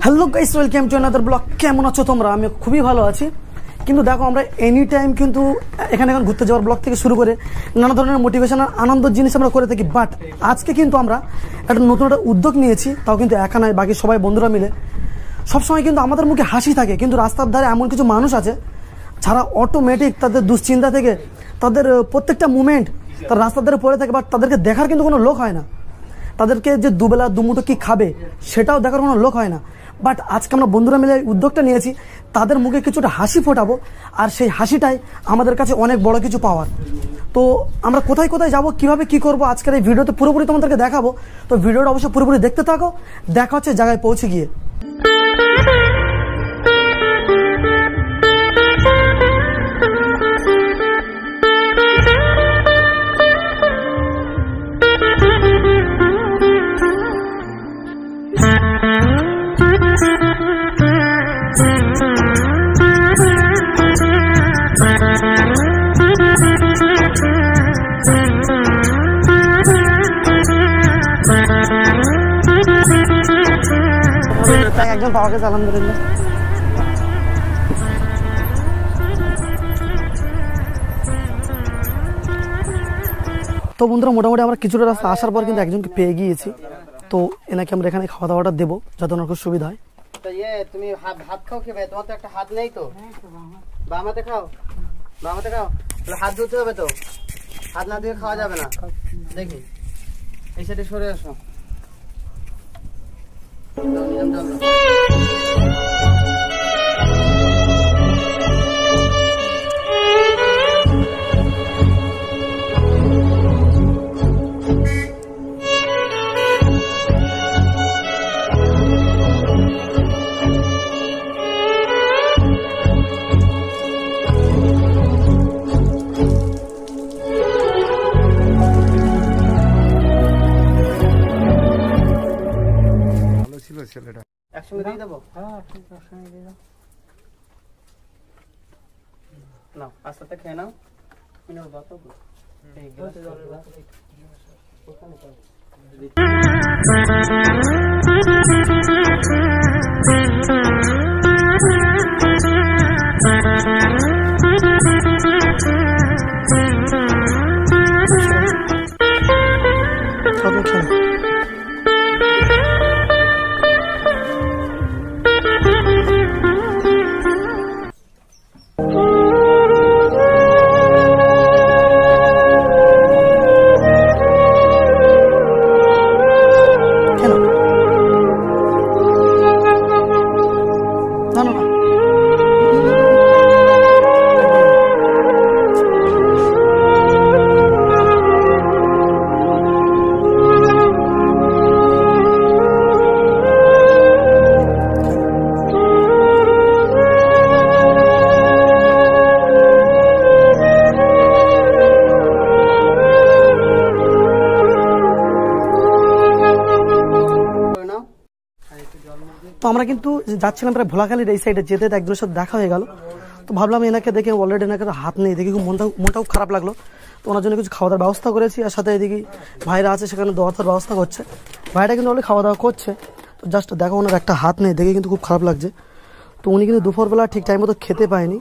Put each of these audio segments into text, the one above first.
Hello guys, welcome to another blog. কেমন আছো তোমরা? আমি খুবই ভালো আছি। কিন্তু দেখো, আমরা এনি টাইম কিন্তু এখানে এখন ঘুরতে যাওয়ার ব্লগ থেকে শুরু করে নানা ধরনের মোটিভেশনাল আনন্দের জিনিস আমরা করে থাকি। বাট আজকে কিন্তু আমরা একটা নতুন একটা উদ্যোগ নিয়েছি, তাও কিন্তু একা নয়, বাকি সবাই বন্ধুরা মিলে। সবসময় কিন্তু আমাদের মুখে হাসি থাকে, কিন্তু রাস্তার ধারে এমন কিছু মানুষ আছে যারা অটোমেটিক তাদের দুশ্চিন্তা থেকে তাদের প্রত্যেকটা মুভমেন্ট তার রাস্তার ধারে পড়ে থাকে, বাট তাদেরকে দেখার কিন্তু কোনো লোক হয় না। তাদেরকে যে দুবেলা দুমুঠো কি খাবে সেটাও দেখার কোনো লোক হয় না। বাট আজকে আমরা বন্ধুরা মিলে উদ্যোগটা নিয়েছি, তাদের মুখে কিছুটা হাসি ফোটাবো, আর সেই হাসিটাই আমাদের কাছে অনেক বড় কিছু পাওয়ার। তো আমরা কোথায় কোথায় যাবো, কিভাবে কি করবো, আজকের এই ভিডিওতে পুরোপুরি তোমাদেরকে দেখাবো। তো ভিডিওটা অবশ্যই পুরোপুরি দেখতে থাকো। দেখা হচ্ছে জায়গায় পৌঁছে গিয়ে। একজন পাওয়া গেছে, আলহামদুলিল্লাহ। তো বন্ধুরা, মোটামুটি আমরা কিছুটা রাস্তা আসার পর কিন্তু একজনকে পেয়ে গিয়েছি। তো এনাকে আমরা এখানে খাওয়া দাওয়াটা দেবো, যাতে ওনার খুব সুবিধা হয়। তো তুমি ভাত খাও কি ভাই? তোমার তো একটা হাত নেই, তো বামাতে খাও, বামাতে খাও। হাত ধুতে হবে, তো হাত না ধুয়ে খাওয়া যাবে না। দেখি এই সাইডে সরে আসো। একসঙ্গে দিয়ে দেবো? হ্যাঁ, ঠিক একসঙ্গে দিয়ে দাও। নাও, আস্তে আস্তে খেয়ে নাও। তো আমরা কিন্তু যাচ্ছিলাম প্রায় ভোলাখালীর এই সাইডে, যেতে একজনের সাথে দেখা হয়ে গেল। তো ভাবলাম এনাকে দেখে, অলরেডি এনাকে হাত নেই দেখে খুব মনটাও খারাপ লাগলো। তো ওনার জন্য কিছু খাওয়া দাওয়ার ব্যবস্থা করেছি, আর সাথে এদিকে ভাইরা আছে, সেখানে দেওয়ার ব্যবস্থা করছে। ভাইটা কিন্তু অলরেডি খাওয়া দাওয়া করছে। তো জাস্ট দেখো, ওনার একটা হাত নেই দেখে কিন্তু খুব খারাপ লাগছে। তো উনি কিন্তু দুপুরবেলা ঠিক টাইম মতো খেতে পায়নি।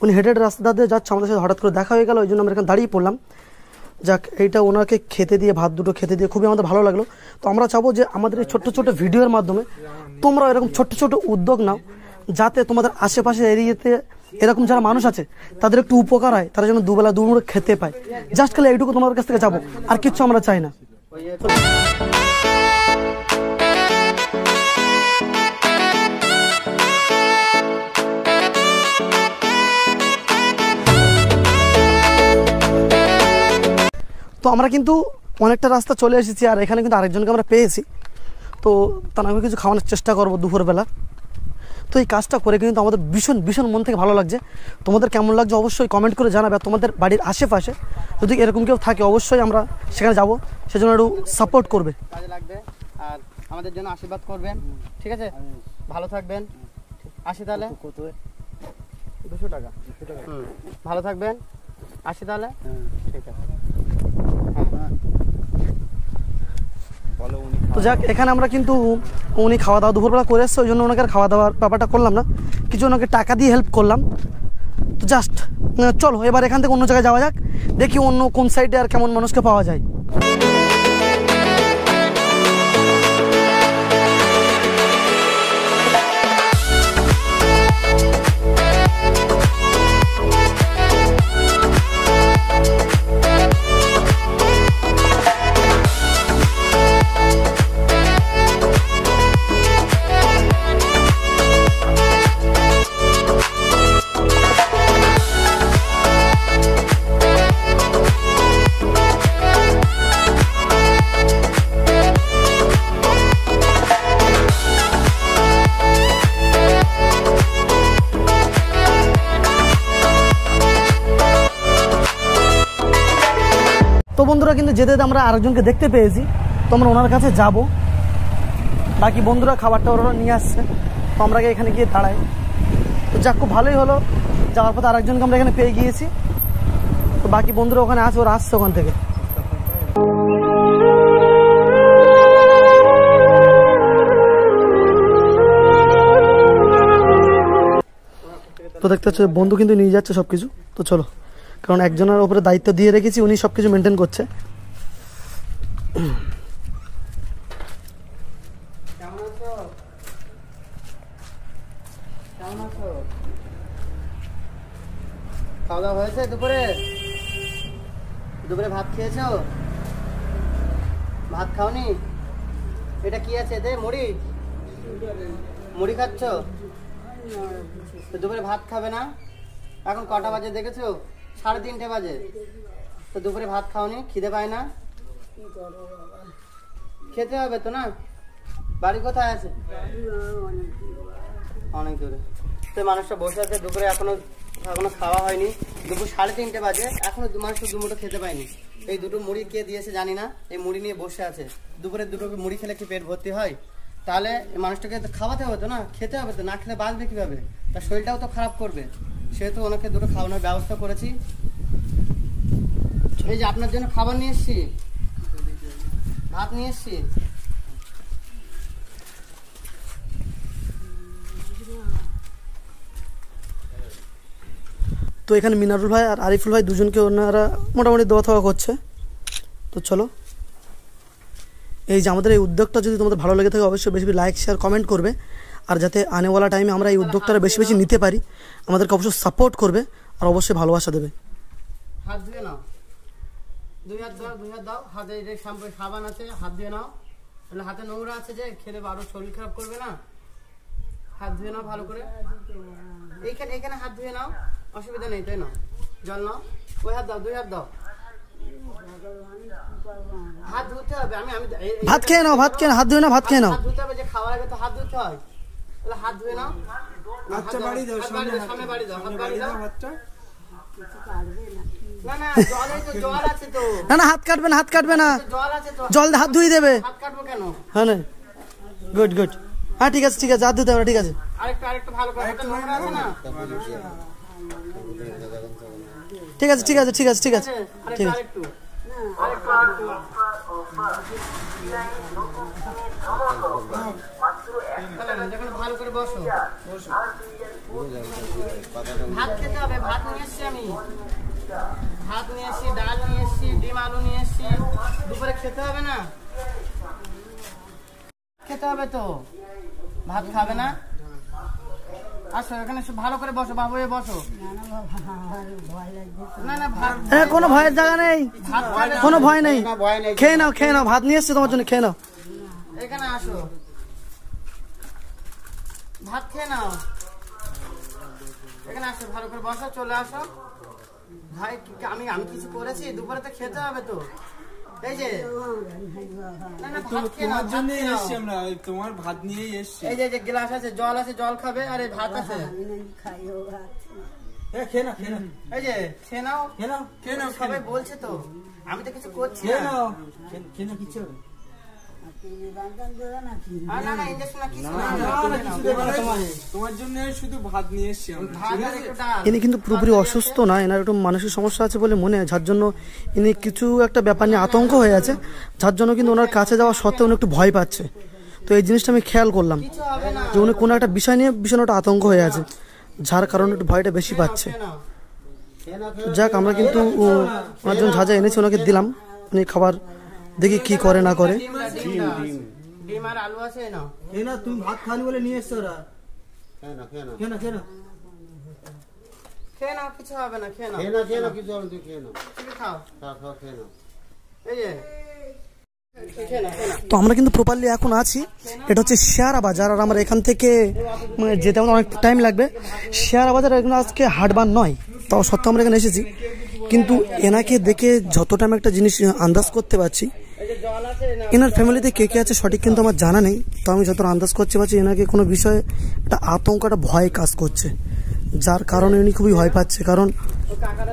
উনি হেঁটে হেঁটে রাস্তা দিয়ে যাচ্ছে, আমাদের সাথে হঠাৎ করে দেখা হয়ে গেল, ওই জন্য আমরা এখানে দাঁড়িয়ে পড়লাম। যাক, এইটা ওনাকে খেতে দিয়ে, ভাত দুটো খেতে দিয়ে খুবই আমাদের ভালো লাগলো। তো আমরা চাবো যে আমাদের এই ছোট্ট ছোট্ট ভিডিওর মাধ্যমে তোমরা এরকম ছোট্ট ছোট উদ্যোগ নাও, যাতে তোমাদের আশেপাশে এরিয়াতে এরকম যারা মানুষ আছে তাদের একটু উপকার হয়, তারা যেন দুবেলা দুমুঠো খেতে পায়। জাস্ট খালি এইটুকু তোমাদের কাছ থেকে যাবো, আর কিচ্ছু আমরা চাই না। তো আমরা কিন্তু অনেকটা রাস্তা চলে এসেছি, আর এখানে কিন্তু আরেকজনকে আমরা পেয়েছি। তো তাকে কিছু খাওয়ানোর চেষ্টা করবো দুপুরবেলা। তো এই কাজটা করে কিন্তু আমাদের ভীষণ ভীষণ মন থেকে ভালো লাগছে। তোমাদের কেমন লাগছে অবশ্যই কমেন্ট করে জানাবে। তোমাদের বাড়ির আশেপাশে যদি এরকম কেউ থাকে, অবশ্যই আমরা সেখানে যাব, সেজন্য একটু সাপোর্ট করবে, কাজে লাগবে, আর আমাদের জন্য আশীর্বাদ করবেন। ঠিক আছে, ভালো থাকবেন। আসি তাহলে। 200 টাকা। ভালো থাকবেন। আসি তাহলে। ঠিক আছে। তো যাক, এখানে আমরা কিন্তু উনি খাওয়া দাওয়া দুপুরবেলা করে এসছে, ওই জন্য ওনাকে আর খাওয়া দাওয়ার ব্যাপারটা করলাম না, কিছু ওনাকে টাকা দিয়ে হেল্প করলাম। তো জাস্ট চলো এবার এখান থেকে অন্য জায়গায় যাওয়া যাক, দেখি অন্য কোন সাইডে আর কেমন মানুষকে পাওয়া যায়। তো বন্ধুরা কিন্তু যেতে যেতে আমরা আরেকজনকে দেখতে পেয়েছি, তো আমরা ওনার কাছে যাব। বাকি বন্ধুরা খাবারটা ওরা নিয়ে আসছে, তো আমরা এখানে গিয়ে দাঁড়াই। তো যাক, খুব ভালোই হলো, যাওয়ার পথে আরেকজনকে আমরা এখানে পেয়ে গিয়েছি। তো বাকি বন্ধুরা ওখানে আছে, ওরা আসছে ওখান থেকে। তো দেখতে হচ্ছে বন্ধু কিন্তু নিয়ে যাচ্ছে সব কিছু। তো চলো, কারণ একজনের উপরে দায়িত্ব দিয়ে রেখেছি, উনি সব কিছু মেনটেন করছে। খাওয়া দাওয়া হয়েছে? দুপুরে দুপুরে ভাত খেয়েছো? ভাত খাওনি? এটা কি আছে এতে? মুড়ি? মুড়ি খাচ্ছ? তো দুপুরে ভাত খাবে না? এখন কটা বাজে দেখেছো? 3:30 বাজে। তো দুপুরে ভাত খাওনি? খিদে পায় না? খেতে হবে তো না? বাড়ি কোথায় আছে? অনেক দূরে। তো মানুষটা বসে আছে, দুপুরে এখনো খাওয়া হয়নি। দুপুর 3:30 বাজে, এখনো মানুষ দুমুঠো খেতে পায়নি। এই দুটো মুড়ি কে দিয়েছে জানি না, এই মুড়ি নিয়ে বসে আছে। দুপুরে দুটো মুড়ি খেলে কি পেট ভর্তি হয়? তাহলে মানুষটাকে তো খাওয়াতে হবে তো না, খেতে হবে তো, না খেলে বাঁচবে কিভাবে? তার শরীরটাও তো খারাপ করবে। সেহেতু ওনাকে দুটো খাওয়ানোর ব্যবস্থা করেছি। এই যে আপনার জন্য খাবার নিয়ে এসছি, ভাত নিয়ে এসছি। তো এখানে মিনারুল ভাই আর আরিফুল ভাই দুজনকে ওনারা মোটামুটি দেওয়া থাওয়া করছে। তো চলো, এই যে আমাদের এই উদ্যোগটা যদি তোমাদের ভালো লেগে থাকে অবশ্যই বেশি বেশি লাইক শেয়ার কমেন্ট করবে। আর যাতে আনেওয়ালা টাইমে আমরা এই উদ্যোগটা বেশি বেশি নিতে পারি, আমাদেরকে অবশ্যই সাপোর্ট করবে আর অবশ্যই ভালোবাসা দেবে। হাত ধুয়ে নাও, 2 হাত দাও, 2 হাত দাও। হাতে যে শ্যাম্পু সাবান আছে, হাত ধুয়ে নাও। তাহলে হাতে নোংরা আছে, যে খেলে আরো শরীর খারাপ করবে না। হাত ধুয়ে নাও ভালো করে। এইখানে এখানে হাত ধুয়ে নাও, অসুবিধা নেই, তাই না? জল নাও, ওই হাত দাও, 2 হাত দাও। হাত ধুতে হবে। আমি ভাত খেয়ে নাও, ভাত খেয়ে, হাত ধুয়ে নাও, ভাত খেয়ে নাও। হাত ধুতে হবে, যে খাওয়ার আগে তো হাত ধুতে হয়। তাহলে হাত ধুয়ে নাও। আচ্ছা, বাড়ি দাও, সামনে বাড়ি দাও, হাত বাড়ি দাও। না না, জল আছে তো, জল আছে তো। না না, হাত কাটবে না, হাত কাটবে না, জল আছে তো, জল হাত ধুয়ে দেবে। হাত কাটবো কেন? হ্যাঁ না, গুড গুড। হ্যাঁ ঠিক আছে, ঠিক আছে, হাত ধুতে হবে, ঠিক আছে। আরেকটু ভালো করে, হাতে নোংরা আছে না? ঠিক আছে, ঠিক আছে, ঠিক আছে, ঠিক আছে, ঠিক আছে। আরেকটু যখন ভালো করে বসো। ভাত খেতে হবে, ভাত নিয়ে এসছি আমি, ভাত নিয়ে এসছি, ডাল নিয়ে এসছি, ডিম আলু নিয়ে এসছি। দুপুরে খেতে হবে না? খেতে হবে তো। ভাত খাবে না? আসো এখানে ভালো করে বসো, বাবু বসো। না না, হ্যাঁ, কোনো ভয়ের জায়গা নেই, কোনো ভয় নেই। খেয়ে নাও, খেয়ে নাও, ভাত নিয়ে এসছি তোমার জন্য, খেয়ে নাও। এখানে আসো, ভাত খেয়ে নাও। এখানে আসো, ভালো করে বসো, চলে আসো। ভাই আমি কিছু করেছি? দুপুরে তো খেতে হবে তো। এই যে না না, ভাত খেয়ে নাও, জন্য এসেছি আমরা, তোমার ভাত নিয়েই এসেছি। এই যে গ্লাস আছে, জল আছে, জল খাবে। আর এই ভাত আছে, খেয়ে নাও, খেয়ে নাও। এই যে খেয়ে নাও, খেয়ে নাও, খেয়ে নাও, সবাই বলছে তো, আমি তো কিছু করছি খেয়ে না। নাও, খেয়ে নাও, কিছু হবে। না না ইনজেকশন না কিছু তোমার জন্য শুধু ভাত নিয়ে এসছি আমরা। ভাত আর একটু ডাল। ইনি কিন্তু পুরোপুরি অসুস্থ না, এনার একটু মানসিক সমস্যা আছে বলে মনে হয়, যার জন্য ইনি কিছু একটা ব্যাপার নিয়ে আতঙ্ক হয়ে আছে, যার জন্য কিন্তু ওনার কাছে যাওয়া সত্ত্বেও উনি একটু ভয় পাচ্ছে। তো এই জিনিসটা আমি খেয়াল করলাম কিছু হবে না। যে উনি কোনো একটা বিষয় নিয়ে ভীষণ একটা আতঙ্ক হয়ে আছে, যার কারণে একটু ভয়টা বেশি পাচ্ছে। যাক, আমরা কিন্তু ওনার জন্য যা যা এনেছি ওনাকে দিলাম, উনি খাবার দেখি কি করে না করে। ডিম আর আলু আছে না? এই না তুমি ভাত খালি বলে নিয়ে এসছো ওরা। খেয়ে না খেয়ে না কেন কেন খেয়ে না, কিছু হবে না, খেয়ে না খেয়ে না কিছু হবে তুই খেয়ে না তুমি খাও। খাও খেয়ে না এই যে খেয়ে না খেয়ে না। তো আমরা কিন্তু প্রপারলি এখন আছি, এটা হচ্ছে শেয়ারা বাজার, আর আমরা এখান থেকে মানে যেতে আমাদের অনেক টাইম লাগবে। শেয়ারা বাজার এখানে আজকে হাটবার নয়, তাও সত্ত্বেও আমরা এখানে এসেছি। কিন্তু এনাকে দেখে যতটা আমি একটা জিনিস আন্দাজ করতে পারছি, এনার ফ্যামিলিতে কে কে আছে সঠিক কিন্তু আমার জানা নেই, তো আমি যতটা আন্দাজ করতে পারছি এনাকে কোনো বিষয়ে একটা আতঙ্ক, একটা ভয় কাজ করছে, যার কারণে উনি খুবই ভয় পাচ্ছে। কারণ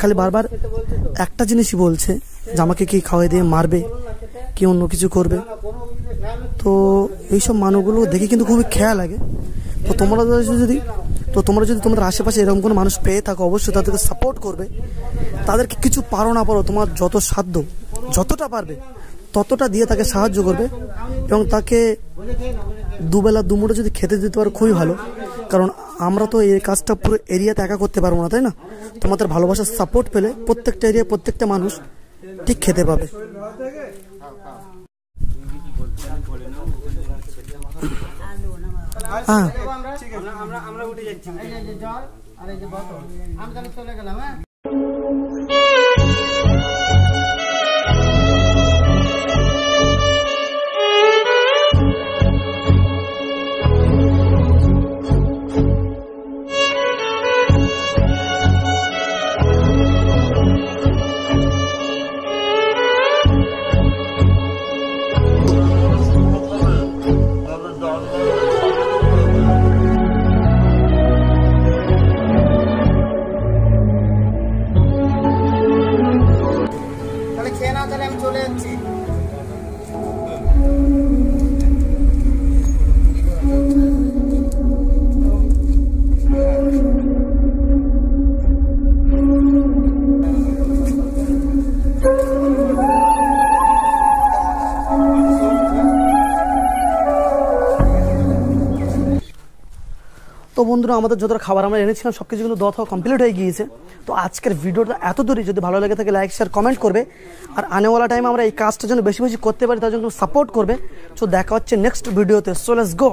খালি বারবার একটা জিনিসই বলছে যে আমাকে কি খাওয়াই দিয়ে মারবে, কি অন্য কিছু করবে। তো এইসব মানুষগুলো দেখে কিন্তু খুবই খেয়াল লাগে। তো তোমরা যদি তোমাদের আশেপাশে এরকম কোনো মানুষ পেয়ে থাকো, অবশ্যই তাদেরকে সাপোর্ট করবে। তাদেরকে কিছু পারো না পারো, তোমার যত সাধ্য, যতটা পারবে ততটা দিয়ে তাকে সাহায্য করবে, এবং তাকে দুবেলা দুমুঠো যদি খেতে দিতে পারো খুবই ভালো। কারণ আমরা তো এই কাজটা পুরো এরিয়াতে একা করতে পারবো না, তাই না? তোমাদের ভালোবাসার সাপোর্ট পেলে প্রত্যেকটা এরিয়ায় প্রত্যেকটা মানুষ ঠিক খেতে পাবে। হ্যাঁ, আমরা উঠে যাচ্ছি। এই যে জল আর এই যে বোতল, আমি তাহলে চলে গেলাম। হ্যাঁ তাহলে খেয়ে নাও, তাহলে আমি চলে যাচ্ছি। তো বন্ধুরা, আমাদের যতটা খাবার আমরা এনেছিলাম সব কিছু কিন্তু দেওয়া কমপ্লিট হয়ে গিয়েছে। তো আজকের ভিডিওটা এত দূরই, যদি ভালো লেগে থাকে লাইক শেয়ার কমেন্ট করবে, আর আনেওয়ালা টাইম আমরা এই কাজটার জন্য বেশি বেশি করতে পারি তার জন্য সাপোর্ট করবে। তো দেখা হচ্ছে নেক্সট ভিডিওতে। So let's go.